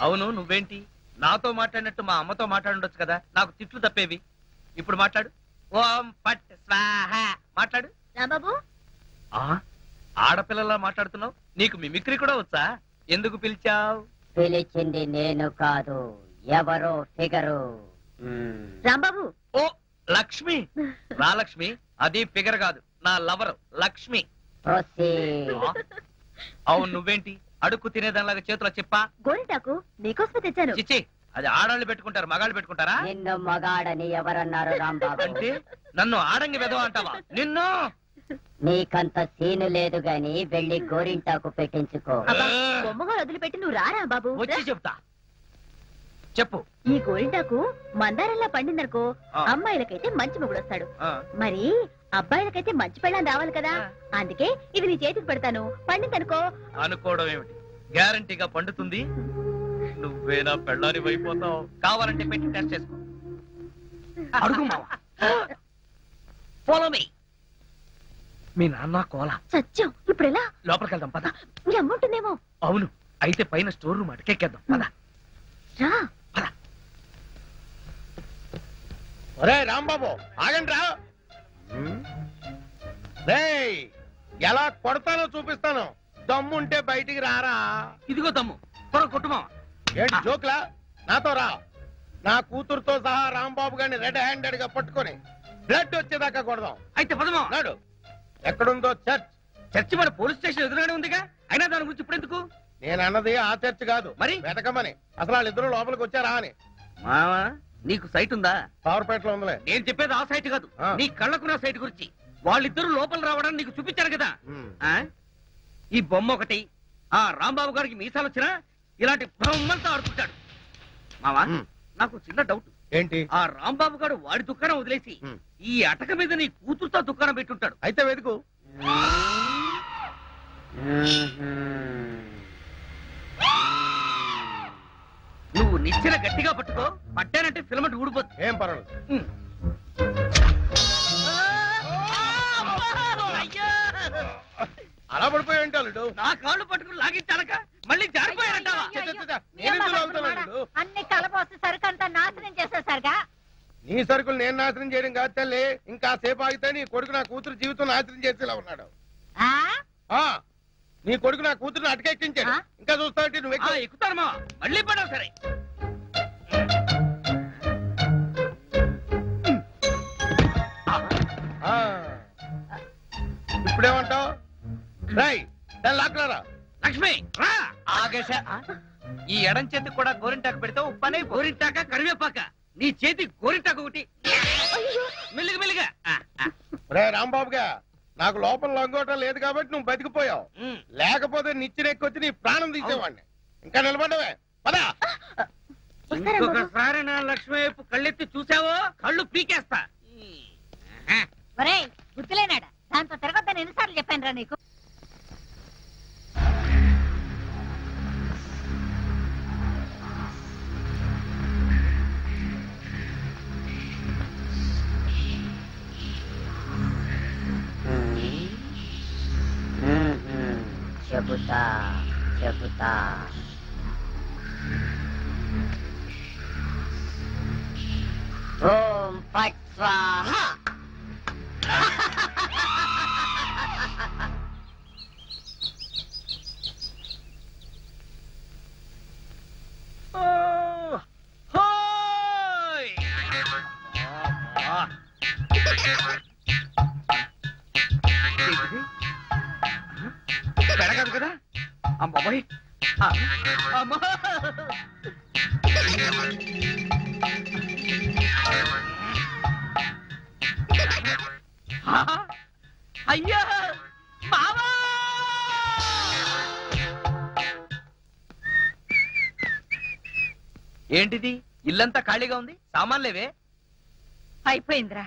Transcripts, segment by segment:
అవును, నువ్వేంటి నాతో మాట్లాడినట్టు మా అమ్మతో మాట్లాడుండొచ్చు కదా, నాకు తిట్లు తప్పేవి. ఇప్పుడు మాట్లాడు. ఓం పట్ స్వాహ మాట్లాడు. రాంబాబు, ఆడపిల్లలా మాట్లాడుతున్నావు, నీకు మిమిక్రీ కూడా వచ్చా? ఎందుకు పిలిచావు? పిలిచింది నేను కాదు, ఎవరో ఫిగరు. రాంబాబు. ఓ లక్ష్మి. రా లక్ష్మి, అది ఫిగర్ కాదు, నా లవర్ లక్ష్మి. అవును, నువ్వేంటి అడుక్కు తినేదానిలాగా చేతుల చెప్పా? గోరింటాకు నీకోసమే తెచ్చాను. చిచ్చి, అది ఆడాళ్ళు పెట్టుకుంటారు, మగాళ్ళు పెట్టుకుంటారా? నిన్ను మగాడని ఎవరన్నారు రాంబాబు? అంటే నన్ను ఆడంగి వెదవ అంటావా? నిన్ను నీకంత సీను లేదు గాని వెళ్ళి గోరింటాకు పెట్టించుకో. బొమ్మగా వదిలిపెట్టి నువ్వు రారా బాబు. వచ్చి చెప్తా. చెప్పు. ఈ గోరింటాకు మందారంలా పండిందనుకో, అమ్మాయిలకైతే మంచి మొగుడు వస్తాడు, మరి అబ్బాయిలకైతే మంచి పెళ్ళాన్ని రావాలి కదా. అందుకే ఇది నీ చేతికి పెడతాను, పండిందనుకో. అనుకోవడం ఏమిటి, గ్యారంటీగా పండుతుంది. నువ్వేనా పెళ్ళాని అయిపోతావు. కావాలంటే పెట్టి టెస్ట్ చేసుకో. అడుగు మావా. Follow me. మీ నాన్న కోల సత్యం. ఇప్పుడు ఎలా? లోపలికి వెళ్దాం పద. మీ అమ్ముంటుందేమో. అవును, అయితే పైన స్టోర్ రూమ్ అటకెక్కేద్దాం పద. రా. ఒరే రాంబాబు, ఆగండి రా. ఎలా కొడతానో చూపిస్తాను, దమ్ముంటే బయటికి రారా. ఇదిగో దమ్ము, త్వర కొట్టుమా. ఏంటి జోక్లా? నాతో రా. నా కూతురుతో సహా రాంబాబు గారిని రెడ్ హ్యాండెడ్ గా పట్టుకొని బ్లడ్ వచ్చేదాకా కొడదాం. అయితే పదమా. నాడు ఎక్కడుందో చర్చ్. చర్చి మన పోలీస్ స్టేషన్ ఎదురుగానే ఉందిగా, అయినా దాని గురించి ఇప్పుడు ఎందుకు? నేను అన్నది ఆ చర్చ్ కాదు, మరి వెతకమని. అసలు వాళ్ళిద్దరూ లోపలికి వచ్చారా అని. మావా, నీకు సైట్ ఉందా? పవర్పేటలో ఉందిలే. నేను చెప్పేది ఆ సైట్ కాదు, నీ కళ్ళకున్న సైట్ గురించి. వాళ్ళిద్దరూ లోపల రావడానికి నీకు చూపించారు కదా. ఈ బొమ్మ ఒకటి, ఆ రాంబాబు గారికి మీసాలు వచ్చినా ఇలాంటి బ్రహ్మంతా ఆడుకుంటాడు. మావా, నాకు చిన్న డౌట్. ఏంటి? ఆ రాంబాబు గారు వాడి దుకాణం వదిలేసి ఈ అటక మీద నీ కూతురుతో దుకాణం పెట్టుంటాడు. అయితే వెతుకు. నువ్వు నిచ్చెన గట్టిగా పట్టుకో, పట్టానంటే ఫిలమెంట్ ఊడిపోతుంది. ఏం పర్వాలేదు. అలా పడిపోయి ఉంటాడు. నా కాళ్ళు పట్టుకుని లాగించాలక మళ్ళీ జారిపోయారంటావా? అన్ని కలపోసి సరుకంతా నాశనం చేసేసరిగా. నీ సరుకులు నేను నాశనం చేయడం కాదు తల్లి, ఇంకా సేపు ఆగితే నీ కొడుకు నా కూతురు జీవితం నాశనం చేసేలా ఉన్నాడు. నీ కొడుకు నా కూతురుని అటకెక్కించాడు. ఇంకా చూస్తావు నువ్వు ఎక్కుతారు మా మళ్ళీ పడవు. సరే, ఇప్పుడేమంటావు? రాయ్ దాన్ని లాక్కున్నారా. లక్ష్మి రా. ఆగేశ, ఈ ఎడం చేతికి కూడా గోరింటాకు పెడితే ఉప్పనే. గోరింటాక కరివేపాక, నీ చేతి గోరింటాకు ఒకటి. మెల్లిగా మెల్లిగా. రే రాంబాబుగా, నాకు లోపల లొంగోటం లేదు కాబట్టి నువ్వు బతికిపోయావు. లేకపోతే నిచ్చినెక్కొచ్చి నీ ప్రాణం తీసేవాడిని. ఇంకా నిలబడవే పదా. ఇంకొకసారి నా లక్ష్మి వైపు కళ్ళెత్తి చూసావో కళ్ళు పీకేస్తా. గుర్తులేనాడా? దాంతో తిరగొద్దని ఎన్నిసార్లు చెప్పాను రా నీకు. చెబుతా చెబుతా. ఓం పట్ స్వాహ. పెడగదు కదా అమ్మాయి. అమ్మా, అయ్యా మావా. ఏంటిది, ఇల్లంతా ఖాళీగా ఉంది, సామాన్లేవే? అయిపోయిందిరా,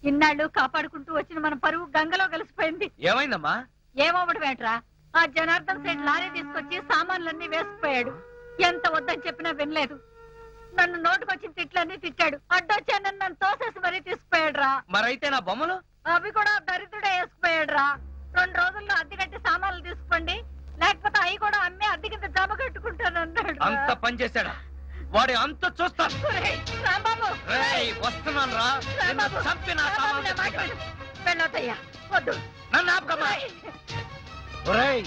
ఇన్నాళ్ళు కాపాడుకుంటూ వచ్చిన మన పరువు గంగలో కలిసిపోయింది. ఏమైందమ్మా? ఏమవ్వడం ఏంట్రా, ఆ జనార్దన్ సేట్ లారీ తీసుకొచ్చి సామాన్లన్నీ వేసుకుపోయాడు. ఎంత వద్దని చెప్పినా వినలేదు. నన్ను నోటుకొచ్చిన తిట్లన్నీ తిట్టాడు. అడ్డొచ్చానని నన్ను తోసేసి మరీ తీసుకుపోయాడు రా. మరైతే నా బొమ్మలు? అవి కూడా దరిద్రుడే వేసుకుపోయాడు రా. 2 రోజుల్లో అద్దె కట్టి సామాన్లు తీసుకోండి, లేకపోతే అవి కూడా అమ్మి అద్దె కింద జమ కట్టుకుంటానన్నాడు. అంత పని చేశాడా? వాడి అంత చూస్తాను. ఒరేయ్, రాంబాబు వస్తున్నాను రా. రాంబాబు, చంపి నా రాంబాబు, సామాన్లు నా మాట తెచ్చుకుంటాను. విను. వెళ్ళొద్దయ్యా, వద్దు. నన్ను ఆపకమ్మా. ఒరేయ్, ఒరేయ్,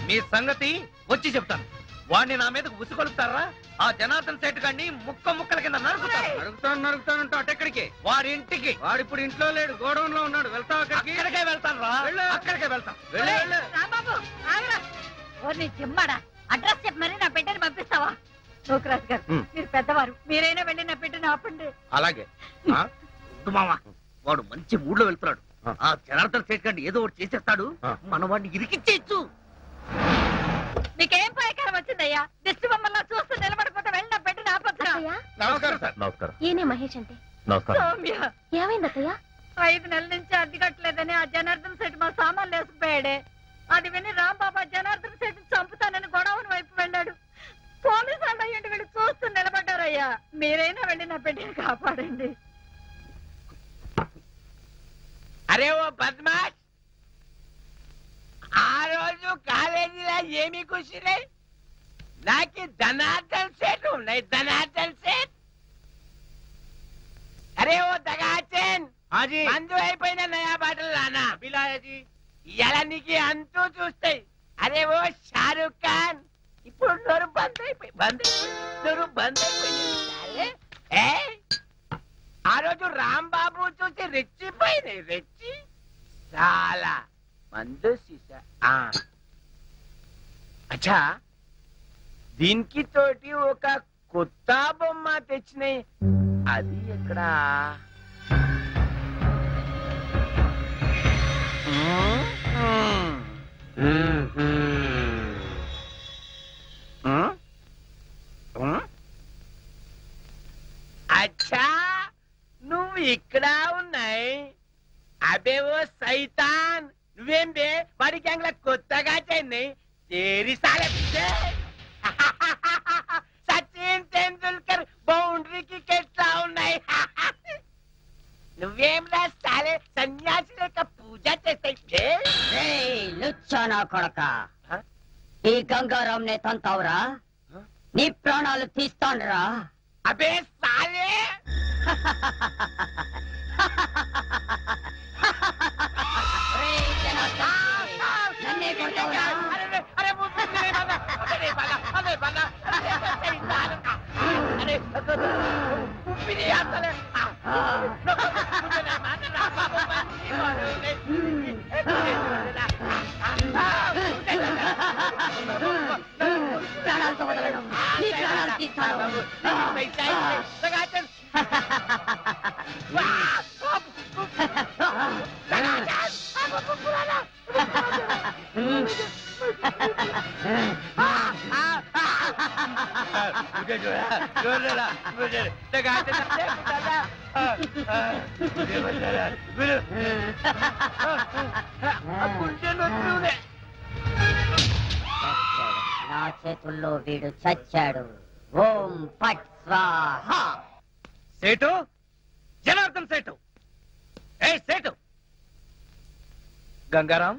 మీ సంగతి వచ్చి చెప్తాను. వాడిని నా మీదకు ఉసుకొలుపుతారా? ఆ జనార్దన్ సేట్ గారిని ముక్క ముక్కల కింద నరుకుతాను. నరుకుతానంటా అటెక్కడికి? వాడి ఇంటికి. వాడిప్పుడు ఇంట్లో లేడు, గోడౌన్ లో ఉన్నాడు. వెళ్తావు అక్కడికి? అక్కడికే వెళ్తాను రా. అక్కడికే వెళ్తాను. ఒరేయ్, రాంబాబు, ఆగరా. ఓ నీ జిమ్మడా, అడ్రస్ చెప్పి మరి నా బిడ్డని పంపిస్తావా? లోకరాజు గారు, మీరు పెద్దవారు, మీరైనా వెళ్ళి నా బిడ్డని ఆపండి. అలాగే మామ, వాడు మంచి మూడ్ లో వెళ్తున్నాడు. ఆ జనార్దన్ సేట్ గారిని ఏదో ఒకటి చేసేస్తాడు. మన వాడిని ఇరికిచ్చేయచ్చు. మీకేం పాయకారం వచ్చిందయ్యా? దిష్టి బొమ్మల్లా చూస్తూ నిలబడిపోతే వెళ్ళి నా బిడ్డని ఆపొద్దురా. నమస్కారం సార్. నమస్కారం. ఈయనే మహేష్ అంటే. నమస్కారం. సౌమ్య, ఏమైంది అత్తయ్య? 5 నెలల నుంచి అద్దె కట్టలేదని ఆ జనార్దన్ సెట్ మా సామాన్లు వేసుకుపోయాడే. అది విని రాంబాబా జనార్దన్ సెట్ చంపుతానని గొడవని వైపు వెళ్ళాడు. పోలీసు వాళ్ళు అయ్యండి వీళ్ళు చూస్తూ నిలబడ్డారయ్యా. మీరైనా వెళ్ళి నా బిడ్డని కాపాడండి. అరే ఓ బద్మాష్, ఆ రోజు కాలేజీలో ఏమి కూర్చునే? నాకు ధనార్దన్ సేట్ ఉన్నాయి, ధనార్దన్ సేట్. అరే ఓ దగాచన్, మందు అయిపోయిన నయా బాటలు రానా ఇలా నీకు అంతూ చూస్తాయి. అరే ఓ షారూక్ ఖాన్, ఇప్పుడు నోరు బంద్ అయిపోయి నోరు బంద్ అయిపోయింది. ఆ రోజు రాంబాబు చూసి రెచ్చిపోయింది, రెచ్చి చాలా మందు సీసా. అచ్చా, దీనికి తోటి ఒక కొత్త బొమ్మ తెచ్చినాయి. అది ఎక్కడ? అచ్చా, నువ్వు ఇక్కడ ఉన్నాయి. అబే ఓ సైతాన్, నువ్వేం బే వాడి గ్యాంగ్ లో కొత్తగా చెన్నై తేరి సాలే. సచిన్ తెండూల్కర్ బౌండరీకి ఎట్లా ఉన్నాయి? నువ్వేం రాస్తాలే సన్యాసి లేక పూజ చేస్తాయి. లుచ్చానా కొడక, ఈ గంగారాం నే తంతావురా? నీ ప్రాణాలు తీస్తాండ్రా. అబే సాలే, నన్నే కొడతావురా? ప్రాణాలతో వదలను, నీ ప్రాణాలు తీస్తాను. నా చేతుల్లో వీడు చచ్చాడు. ఓం పట్ స్వాహా. సేటు, జనార్దన్ సేటు. ఏ సేటు, గంగారాం,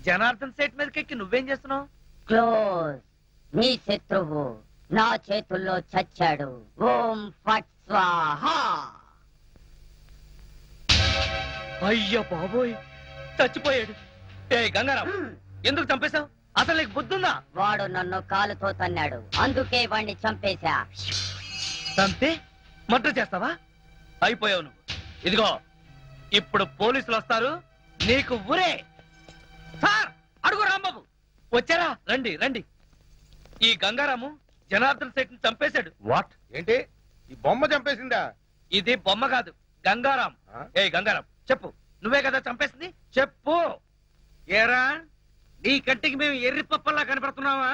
జనార్దన్ సేట్ మీదకెక్కి నువ్వేం చేస్తున్నావు? క్లోజ్. నీ శత్రువు నా చేతుల్లో చచ్చాడు. ఓం ఫట్ స్వాహా. అయ్యో బాబోయ్, చచ్చిపోయాడు. ఏ గంగారాం, ఎందుకు చంపేశావు? అసలు నీకు బుద్ధుందా? వాడు నన్ను కాలుతో తన్నాడు, అందుకే వాణ్ణి చంపేశా. చంపే మర్డర్ చేస్తావా? అయిపోయావు నువ్వు. ఇదిగో, ఇప్పుడు పోలీసులు వస్తారు, నీకు ఊరే. సార్, అడుగు రాంబాబు. వచ్చారా? రండి రండి. ఈ గంగారాము జనార్దన్ సేట్ ని చంపేశాడు. వాట్? ఏంటి ఈ బొమ్మ చంపేసిందా? ఇది బొమ్మ కాదు, గంగారాం. ఏ గంగారాం, చెప్పు, నువ్వే కదా చంపేసింది? చెప్పు. ఏరా, నీ కంటికి మేము ఎర్రి పప్పల్లా కనపడుతున్నావా?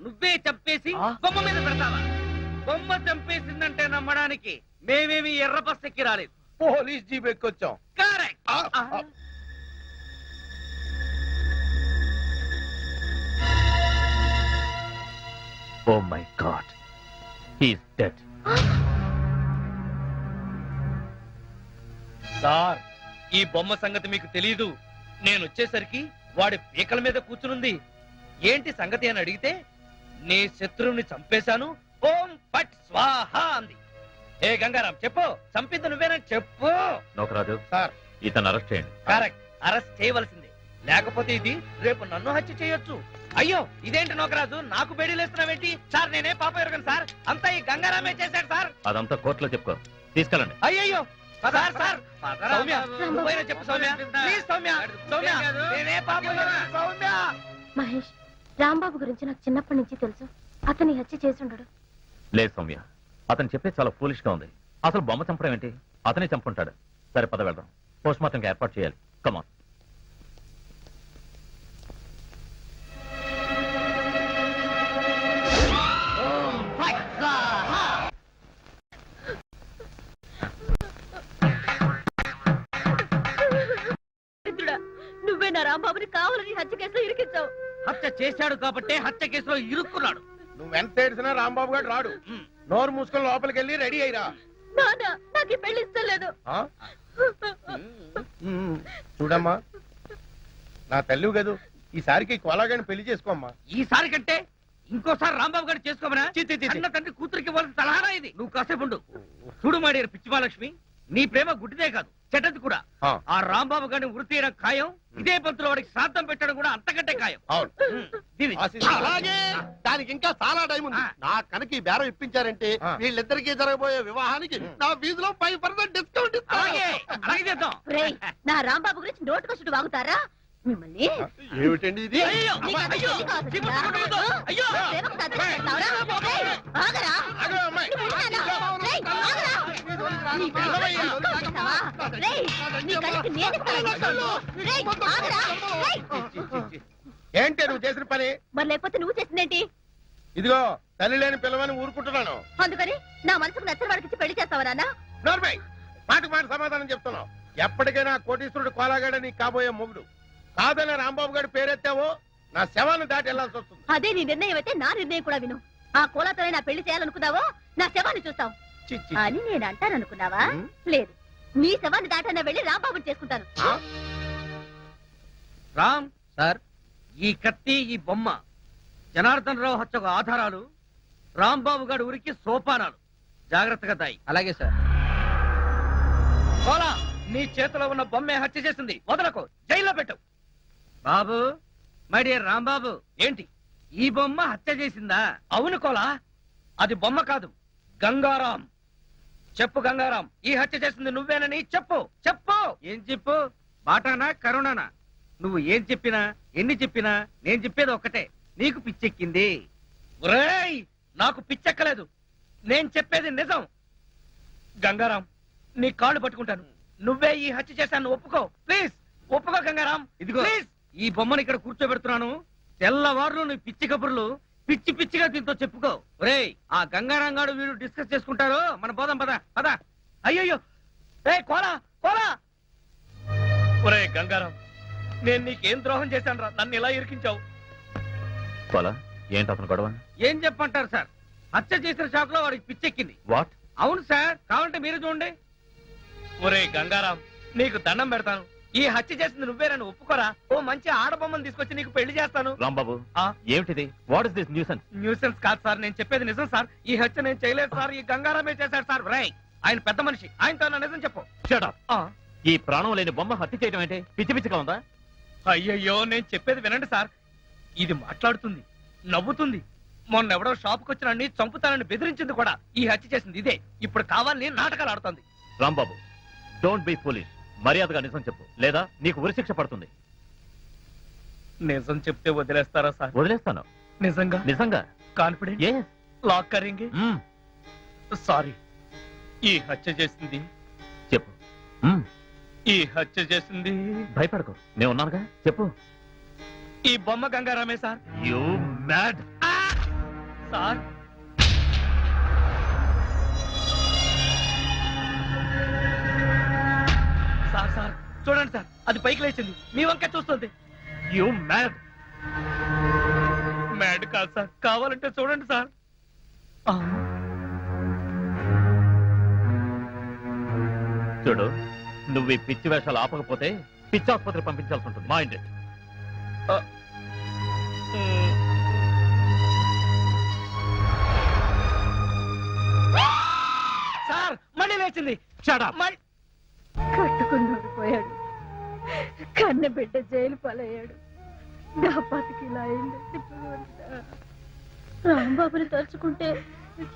నువ్వే చంపేసి బొమ్మ మీద పెడతావా? బొమ్మ చంపేసిందంటే నమ్మడానికి మేమేమి ఎర్ర బస్ ఎక్కి రాలేదు, పోలీస్ జీప్ ఎక్కొచ్చాం. Correct. Oh my God. He's dead. Sir, ఈ బొమ్మ సంగతి మీకు తెలీదు. నేను వచ్చేసరికి వాడి పీకల మీద కూర్చునుంది. ఏంటి సంగతి అని అడిగితే నీ శత్రువుని చంపేశాను, ఓం ఫట్ స్వాహ అంది. ఏ గంగారాం చెప్పు, చంపింది నువ్వేనని చెప్పు. నోకరాజు సార్ ఇతను అరెస్ట్ చేయండి. కరెక్ట్, అరెస్ట్ చేయవలసిందే. లేకపోతే ఇది రేపు నన్ను హత్య చేయొచ్చు. అయ్యో ఇదేంటి నోకరాజు, నాకు బేడీలేస్తున్నావేంటి? సార్ నేనే పాప ఎరగను సార్, అంతా ఈ గంగారామే చేశాడు సార్. అదంతా కోర్టులో చెప్పుకో. తీసుకెళ్ళండి. అయ్యయ్యో సార్ సార్ సౌమ్య నువ్వైనా చెప్పు సౌమ్య, ప్లీజ్ సౌమ్య. సౌమ్య నేనే పాప ఎరగను, సౌమ్య. మహేష్, రాంబాబు గురించి నాకు చిన్నప్పటి నుంచి తెలుసు. అతని హత్య చేసుండడు. లేదు సౌమ్య, అతను చెప్పేది చాలా ఫూలిష్ గా ఉంది. అసలు బొమ్మ చంపడం ఏంటి? అతనే చంపుకుంటాడు. సరే పద వెళ్దాం, పోస్ట్ మార్టం ఏర్పాటు చేయాలి. కమాన్. నువ్వే నా రాంబాబుని కావాలని హత్య కేసులో ఇరికించావు. హత్య చేశాడు కాబట్టే హత్య కేసులో ఇరుక్కున్నాడు. నువ్వెంత ఏడిసినా రాంబాబు గారు రాడు. నోరు మూసుకొని లోపలికి వెళ్ళి రెడీ అయ్యిరా. నాన్న నాకు ఈ పెళ్లి ఇష్టం లేదు. ఆ? చూడమ్మా, నా తల్లి కదూ, ఈసారికి కోలాగాని పెళ్లి చేసుకోమ్మా. ఈసారి కంటే ఇంకోసారి రాంబాబు గారు చేసుకోమనా? అన్న తండ్రి కూతురికి ఇవ్వాల్సిన సలహానా ఇది? నువ్వు కాసేపు ఉండు. చూడు మాడియారు పిచ్చిమాలక్ష్మి, నీ ప్రేమ గుడ్డిదే కాదు, చెడ్డది కూడా. ఆ. ఆ రాంబాబు గారిని వృత్తి చేయడం ఖాయం. ఇదే పంతులు వాడికి శ్రాద్ధం పెట్టడం కూడా అంతకంటే ఖాయం. అవును. దీవి. అలాగే దానికి ఇంకా చాలా టైం ఉంది. నా కనుక ఈ బేరం ఇప్పించారంటే ఆ. వీళ్ళిద్దరికీ జరగబోయే వివాహానికి నా ఫీజులో 5% డిస్కౌంట్ అలాగే అలాగే చేద్దాం. రేయ్, నా రాంబాబు గురించి నోటుకొచ్చుడు వాగుతారా మిమ్మల్ని? ఏమిటండి ఇది? అయ్యో, నీకు అంత అయ్యో, తెలివి కాదు చిమ్మ కదా? చిమ్మ కొట్టవద్దు. అయ్యో. ప్రేమకు సత్యం చేస్తావురా? రేయ్, ఆగరా? ఆగు అమ్మాయి. నువ్వు ఉన్నానా? రేయ్, ఆగరా? నీ కళ్ళకి నోటు కొడతావా? రేయ్, నీ కళ్ళకి నేను ఇస్తాను. రేయ్, ఆగరా? రేయ్. ఏంటి నువ్వు చేసిన పని? మరి లేకపోతే నువ్వు చేసిందేంటి? ఇదిగో తల్లి లేని పిల్లవని ఊరుకుంటున్నాను. అందుకని నా మనసుకు నచ్చిన వాడికి ఇచ్చి పెళ్లి చేస్తావా నాన్న? నోర్మై, మాటకు మాట సమాధానం చెప్తున్నావు. ఎప్పటికైనా కోటీశ్వరుడు కోలాగాడ నీకు కాబోయే మొగుడు. కాదనే రాంబాబు గారి పేరెత్తావో నా శవాన్ని దాటి వెళ్లాల్సి వస్తుంది. అదే నీ నిర్ణయం అయితే నా నిర్ణయం కూడా విను. ఆ కోలతోనే నా పెళ్లి చేయాలనుకున్నావో నా శవాన్ని చూస్తావు చి, చి. అని నేను అంటాననుకున్నావా? లేదు, నీ శవాన్ని దాటన్నా వెళ్ళి రాంబాబుని చేసుకుంటాను. ఆ? రామ్ సార్, ఈ కత్తి, ఈ బొమ్మ జనార్దన్ రావు హత్యకు ఆధారాలు. రాంబాబు గారి ఊరికి సోపానాలు. జాగ్రత్తగా దాయి. అలాగే సార్. కోలా, నీ చేతిలో ఉన్న బొమ్మే హత్య చేసింది. వదలకు, జైల్లో పెట్టు. బాబు, మై డియర్ రాంబాబు, ఏంటి ఈ బొమ్మ హత్య చేసిందా? అవును కోలా, అది బొమ్మ కాదు, గంగారాం. చెప్పు గంగారాం, ఈ హత్య చేసింది నువ్వేనని చెప్పు. చెప్పు. ఏం చెప్పు? బాటానా కరుణానా? నువ్వు ఏం చెప్పినా ఎన్ని చెప్పినా నేను చెప్పేది ఒక్కటే, నీకు పిచ్చెక్కింది. ఒరేయ్, నాకు పిచ్చెక్కలేదు, నేను చెప్పేది నిజం. గంగారాం, నీ కాళ్ళు పట్టుకుంటాను. నువ్వే ఈ హత్య చేశాను, ఒప్పుకో ప్లీజ్. ఒప్పుకో గంగారాం. ఇదిగో ప్లీజ్, ఈ బొమ్మను ఇక్కడ కూర్చోబెడుతున్నాను. తెల్లవారులు నీ పిచ్చి కబుర్లు పిచ్చి పిచ్చిగా దీంతో చెప్పుకో. ఒరేయ్, ఆ గంగారాం గాడు వీడు డిస్కస్ చేసుకుంటారు. మన పోదాం, పద పద. అయ్యయ్యో, రే కోలా కోలా. ఒరే గంగారాం, నేను నీకేం ద్రోహం చేశాను రా, నన్ను ఇలా ఇరికించావు. పోలా, ఏంటి అతను గొడవ? ఏం చెప్పంటారు సార్, హత్య చేసిన షాక్ లో వాడికి పిచ్చెక్కింది. వాట్? అవును సార్, కావాలంటే మీరే చూడండి. ఒరే గంగారాం, నీకు దండం పెడతాను, ఈ హత్య చేసింది నువ్వేనని ఒప్పుకోరా. ఓ మంచి ఆడబొమ్మను తీసుకొచ్చి నీకు పెళ్లి చేస్తాను. రాంబాబు, ఆ? ఏమిటిది? What is this nuisance? Nuisance కాదు సార్, నేను చెప్పేది నిజం సార్. ఈ హత్య నేను చేయలేదు సార్, ఈ గంగారామే చేశాడు సార్. రేయ్, ఆయన పెద్ద మనిషి, ఆయనతో నా నిజం చెప్పు. Shut up. ఆ. ఈ ప్రాణం లేని బొమ్మ హత్య చేయడం ఏంటి? పిచ్చి పిచ్చిగా ఉందా? అయ్యయ్యో, నేను చెప్పేది వినండి సార్. ఇది మాట్లాడుతుంది, నవ్వుతుంది. మొన్నెవడో షాప్కి వచ్చిన చంపుతానని బెదిరించింది కూడా. ఈ హత్య చేసింది ఇదే. ఇప్పుడు కావాలని నాటకాలు ఆడుతుంది. Rambabu, don't be foolish. మర్యాదగా నిజం చెప్పు, లేదా నీకు ఉరిశిక్ష పడుతుంది. నిజం చెప్తే వదిలేస్తారా సార్? వదిలేస్తాను. నిజంగా? నిజంగా? కాన్ఫిడెంట్? Yes. లాక్ కరేంగే? సారీ, ఈ హత్య చేసింది. చెప్పు. ఈ హత్య చేసింది. భయపడకు, నేను ఉన్నానుగా. చెప్పు. ఈ బొమ్మ గంగారామే sir. You mad. Sir, sir sir చూడండి సార్, అది పైకి లేచింది, మీ వంక చూస్తుంది. You mad. మ్యాడ్ కాదు సార్, కావాలంటే చూడండి సార్. చూడు, నువ్వు ఈ పిచ్చి వేషాలు ఆపకపోతే పిచ్చి ఆసుపత్రి పంపించాల్సి ఉంటుంది. Mind it. వచ్చింది. కట్టుకున్నాడు పోయాడు, కన్న బిడ్డ జైలు పాలయ్యాడు. నా బతికి ఇలా అయిందండి భగవంతుడా. రాంబాబుని తలుచుకుంటే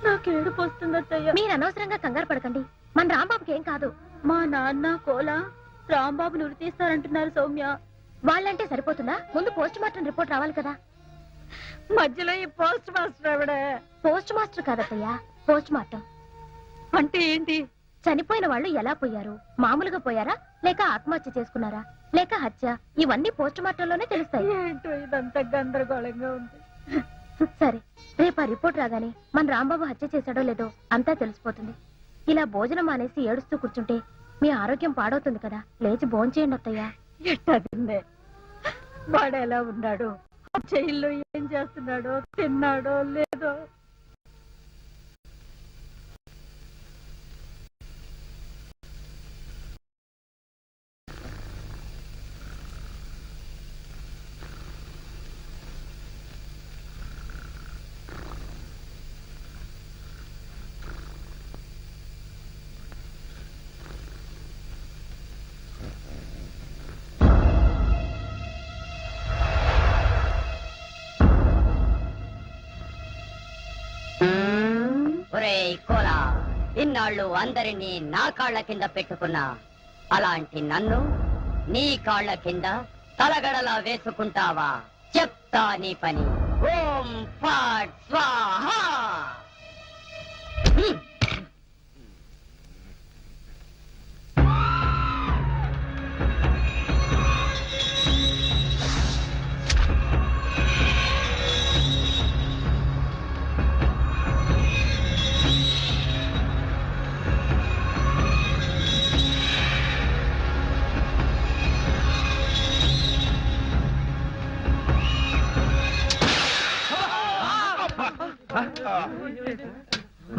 నాకు ఏడుపు వస్తుందయ్యా. మీరు అనవసరంగా కంగారు పడకండి, మన రాంబాబుకి ఏం కాదు. మా నాన్న కోలా రాంబాబుని ఉరి తీస్తారంటున్నారు సౌమ్య. వాళ్ళంటే సరిపోతుందా? ముందు పోస్ట్ మార్టం రిపోర్ట్ రావాలి కదా. మధ్యలో ఈ పోస్ట్ మాస్టర్ ఆవిడ. పోస్ట్ మాస్టర్ కాదయ్యా, పోస్ట్ మార్టం. అంటే ఏంటి? చనిపోయిన వాళ్ళు ఎలా పోయారు, మామూలుగా పోయారా లేక ఆత్మహత్య చేసుకున్నారా లేక హత్య, ఇవన్నీ పోస్ట్ మార్టంలోనే తెలుస్తాయి. ఏంటో ఇదంతా గందరగోళంగా ఉంది. సరే, రేపు ఆ రిపోర్ట్ రాగానే మన రాంబాబు హత్య చేశాడో లేదో అంతా తెలిసిపోతుంది. ఇలా భోజనం మానేసి ఏడుస్తూ కూర్చుంటే మీ ఆరోగ్యం పాడవుతుంది కదా. లేచి భోంచేయండి అత్తయ్యా. ఎట్టా తిన్నే? వాడు ఎలా ఉన్నాడు, జైల్లో ఏం చేస్తున్నాడో, తిన్నాడో లేదో. ఒరేయ్ కోలా, ఇన్నాళ్ళు అందరినీ నా కాళ్ల కింద పెట్టుకున్నా, అలాంటి నన్ను నీ కాళ్ల కింద తలగడలా వేసుకుంటావా? చెప్తా నీ పని. ఓం ఫాట్ స్వాహా.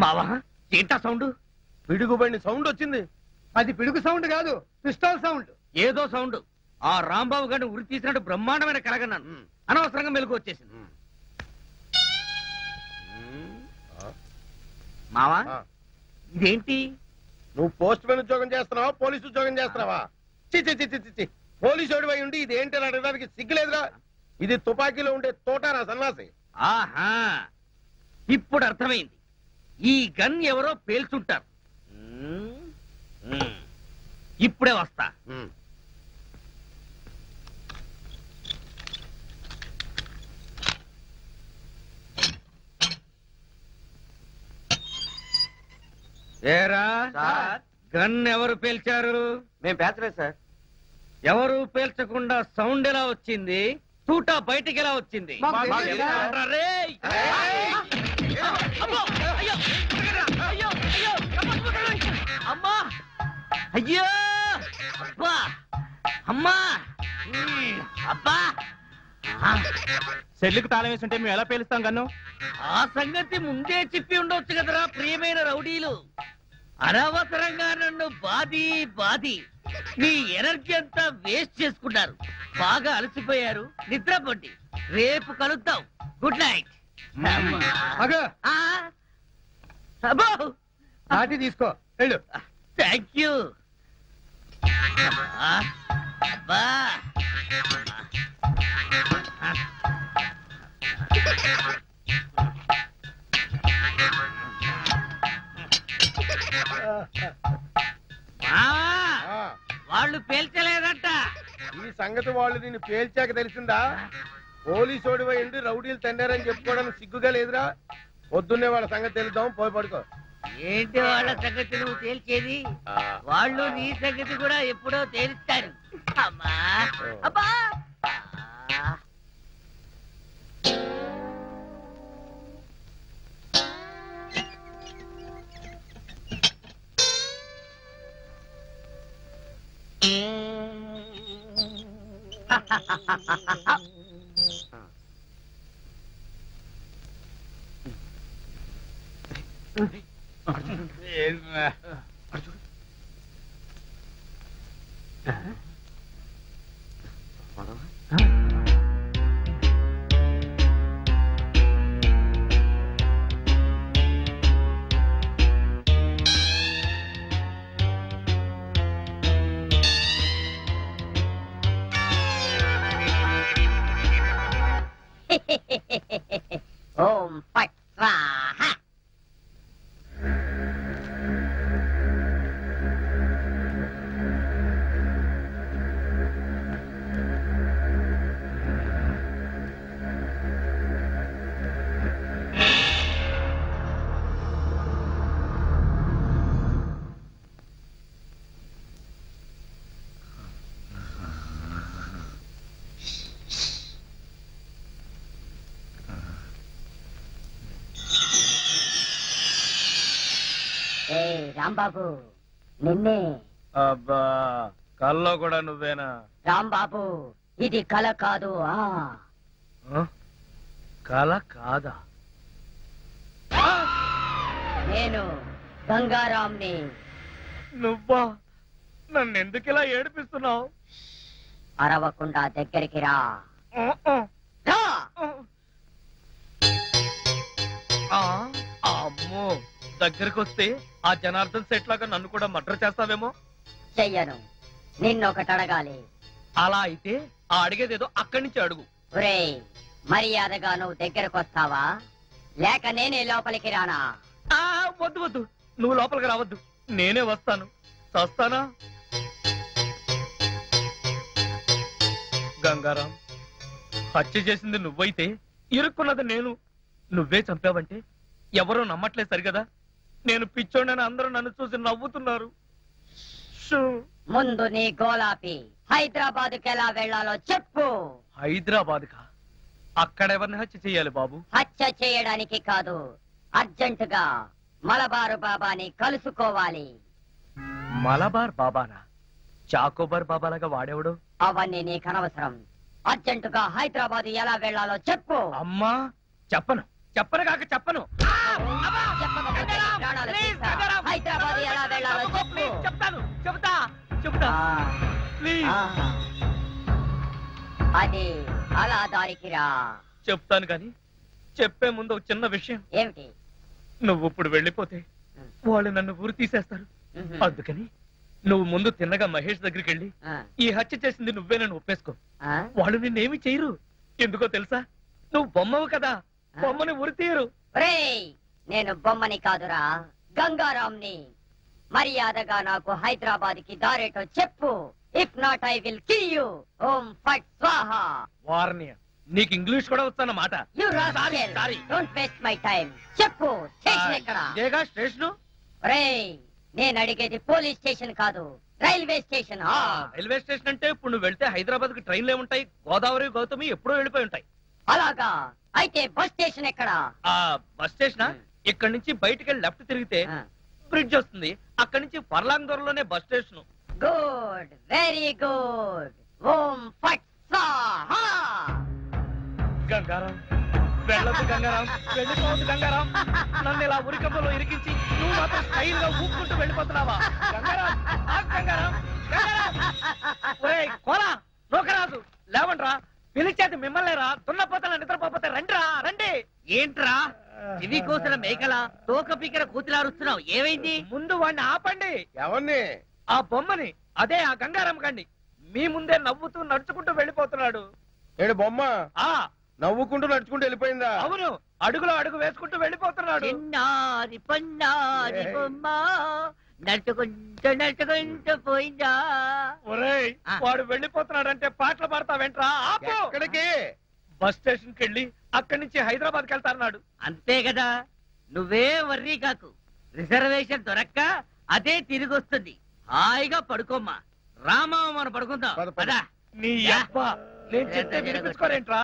మావా, ఏంటా సౌండ్? పిడుగుబడిన సౌండ్ వచ్చింది. అది పిడుగు సౌండ్ కాదు, పిస్టల్ సౌండ్. ఏదో సౌండ్. ఆ రాంబాబు గారిని ఉరి తీసినట్టు బ్రహ్మాండమైన కలగన్నాను. అనవసరంగా మెలకు వచ్చేసింది. మావా, ఆ, ఇదేంటి? నువ్వు పోస్ట్ మ్యాన్ ఉద్యోగం చేస్తున్నావా, పోలీసు ఉద్యోగం చేస్తున్నావా? చి చి చి చి చి. పోలీసు ఓడివై ఉండి ఇది ఏంటి అని అడగడానికి సిగ్గులేదురా? ఇది తుపాకీలో ఉండే తోటారా సన్నాసి. ఆహా, ఇప్పుడు అర్థమైంది. ఈ గన్ ఎవరో పేల్చుంటారు. ఇప్పుడే వస్తా. ఏరా, గన్ ఎవరు పేల్చారు? మేము పేర్చలేదు సార్. ఎవరు పేల్చకుండా సౌండ్ ఎలా వచ్చింది? తూటా బయటికి ఎలా వచ్చింది? మాకు తెలియదు. చెప్పండ్రా రేయ్. అమ్మో! అయ్యో! అయ్యో! అయ్యో! అమ్మా! అయ్యో! అబ్బా! అమ్మా! అబ్బా! సెల్లుకు తాళం వేస్తుంటే మేము ఎలా పేలుస్తాం గన్ను? ఆ సంగతి ముందే చెప్పి ఉండొచ్చు కదరా ప్రియమైన రౌడీలు. అనవసరంగా నన్ను బాది మీ ఎనర్జీ అంతా వేస్ట్ చేసుకున్నారు. బాగా అలసిపోయారు, నిద్రపోండి. రేపు కలుద్దాం. Good night. అబ్బో, పార్టీ తీసుకో, వెళ్ళు. Thank you. అబ్బా, వాళ్ళు పేల్చలేదంట. ఈ సంగతి వాళ్ళు నిన్ను పేల్చాక తెలిసిందా? పోలీసు ఓడివై ఉండి రౌడీలు తండారని చెప్పుకోవడానికి సిగ్గుగా లేదురా? పొద్దున్నే వాళ్ళ సంగతి తెలుద్దాం, పోయి పడుకో. ఏంటి వాళ్ళ సంగతి నువ్వు తేల్చేది? వాళ్ళు నీ సంగతి కూడా ఎప్పుడో తేలుస్తారు. అమ్మా, అబ్బా. ఓం ఫట్ స్వాహ. ఏ రాంబాబు, నిన్నే. అబ్బా కల్లో కూడా నువ్వేనా? రాంబాబు, ఇది కల కాదు. కల కాదా? నేను గంగారాంని. నువ్వా? నన్ను ఎందుకు ఇలా ఏడిపిస్తున్నావు? అరవకుండా దగ్గరికి రా. రా. అమ్మో, దగ్గరికి వస్తే ఆ జనార్దన్ సెట్ లాగా నన్ను కూడా మర్డర్ చేస్తావేమో. చెయ్యను. నిన్నొకటి అడగాలి. అలా అయితే ఆ అడిగేదేదో అక్కడి నుంచి అడుగు. ఒరేయ్, మర్యాదగా నువ్వు దగ్గరకు వస్తావా లేక నేనే లోపలికి రానా? వద్దు వద్దు, నువ్వు లోపలికి రావద్దు, నేనే వస్తాను. చస్తానా? గంగారాం, హత్య చేసింది నువ్వైతే ఇరుక్కున్నది నేను. నువ్వే చంపావంటే ఎవరూ నమ్మట్లేదు సరిగదా. నేను పిచ్చోడని అందరూ నన్ను చూసి నవ్వుతున్నారు. షూ. ముందు నీ గోలాపి హైదరాబాద్కి ఎలా వెళ్ళాలో చెప్పు. హైదరాబాద్ కా? అక్కడెవరిని హత్య చెయ్యాలి బాబు? హత్య చేయడానికి కాదు, అర్జెంటుగా మలబారు బాబాని కలుసుకోవాలి. మలబార్ బాబానా? చాకోబార్ బాబాలాగా వాడేవాడు? అవన్నీ నీకు అనవసరం. అర్జెంటుగా హైదరాబాద్ ఎలా వెళ్ళాలో చెప్పు. అమ్మా, చెప్పను చెప్పను కాక చెప్పను. చెప్పకపోతే నీ ప్రాణాలు తీస్తా. హైదరాబాద్ ఎలా వెళ్ళాలో చెప్పు. చెప్తాను, చెబుతా చెబుతా. ప్లీజ్. అది అలా దారికి రా. చెప్తాను కానీ చెప్పే ముందు ఒక చిన్న విషయం. ఏమిటి? నువ్వు ఇప్పుడు వెళ్ళిపోతే వాళ్ళు నన్ను ఊరు తీసేస్తారు. మ్మ్. అందుకని నువ్వు ముందు తిన్నగా మహేష్ దగ్గరికి వెళ్ళి ఈ హత్య చేసింది నువ్వేనని ఒప్పేసుకో. ఆ? వాళ్ళు నిన్నేమి చేయరు. ఎందుకో తెలుసా? నువ్వు బొమ్మవు కదా, బొమ్మని ఉరి తీయరు. ఒరేయ్, నేను బొమ్మని కాదురా, గంగారాంని. మర్యాదగా నాకు హైదరాబాద్ కి దారేటో చెప్పు. If not I will kill you. ఓం ఫట్ స్వాహ. వార్నియ, నీకు ఇంగ్లీష్ కూడా వస్తానమాట. You rascal. Sorry. Don't waste my time. చెప్పు, స్టేషన్ ఎక్కడ? ఇదేగా స్టేషను. ఒరేయ్, నేను అడిగేది పోలీస్ స్టేషన్ కాదు, రైల్వే స్టేషన్. రైల్వే స్టేషన్ అంటే ఇప్పుడు నువ్వు వెళ్తే హైదరాబాద్ కి ట్రైన్లు ఏముంటాయి? గోదావరి, గౌతమి ఎప్పుడో వెళ్ళిపోయి ఉంటాయి. అలాగా? అయితే బస్ స్టేషన్ ఎక్కడ? ఆ బస్ స్టేషన్ ఇక్కడ నుంచి బయటికి వెళ్ళి లెఫ్ట్ తిరిగితే బ్రిడ్జ్ వస్తుంది. అక్కడి నుంచి పర్లాంగ్ దూరంలోనే bus station. Good, very good. ఓం ఫట్ స్వాహ. గంగారాం, వెళ్ళొద్దు గంగారాం, వెళ్ళిపోవద్దు గంగారాం. నన్ను ఇలా ఉరికంపలో ఇరికించి నువ్వు మాత్రం స్టైల్ గా ఊపుకుంటూ వెళ్ళిపోతున్నావా? గంగారాం, ఆగు గంగారాం, గంగారాం. ఒరేయ్ కోలా, నోకరాజు, లేవండ్రా. పిలిచేది మిమ్మల్నేరా, దున్నపోతల నిద్రపోతే రండిరా, రండి. ఏంట్రా ఇవి కోసిన మేకల తోక పీకర కూతులారుస్తున్నావు? ఏమైంది? ముందు వాడిని ఆపండి. ఎవరిని? ఆ బొమ్మని, అదే ఆ గంగారాం కండి. మీ ముందే నవ్వుతూ నడుచుకుంటూ వెళ్ళిపోతున్నాడు. ఏడు బొమ్మ ఆ నవ్వుకుంటూ నడుచుకుంటూ వెళ్ళిపోయిందా? అవును, అడుగులో అడుగు వేసుకుంటూ వెళ్ళిపోతున్నాడు. చిన్నారి పొన్నారి బొమ్మ నడుచుకుంటూ నడుచుకుంటూ పోయిందా? ఒరేయ్, వాడు వెళ్ళిపోతున్నాడంటే పాటలు పాడతావేంట్రా? ఆపు. ఎక్కడికి? బస్ స్టేషన్ కి వెళ్ళి అక్కడి నుంచి హైదరాబాద్ కి వెళ్తాన్నాడు. అంతే కదా, నువ్వే వర్రీ కాకు. రిజర్వేషన్ దొరక్క అదే తిరిగి వస్తుంది. హాయిగా పడుకోమ్మా. రామా, మనం పడుకుందాం. పద, పద. పద. నీ అబ్బా, నేను చెప్తే వినిపించుకోరేంట్రా?